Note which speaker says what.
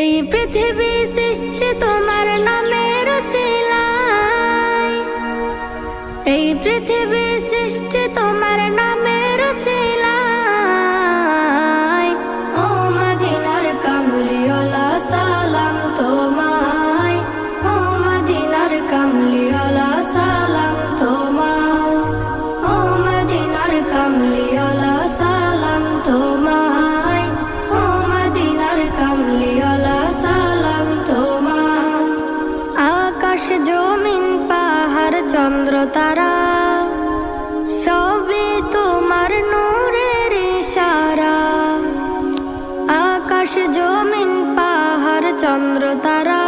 Speaker 1: এই পৃথিবী সৃষ্টি তোমার নামের উসিলায়, এই পৃথিবী সৃষ্টি তোমার নামের উসিলায়। ও মদিনার কামলিওয়ালা সালাম তোমায়, ও মদিনার কামলিওয়ালা সালাম তোমায়, ও মদিনার কামলিওয়ালা সালাম তোমায়, ও মদিনার কামলিওয়ালা সালাম তোমায়। আকাশ জমিন পাহাড় চন্দ্র তারা সবই তোমার নূরের ইশারা। আকাশ জমিন পাহাড় চন্দ্র তারা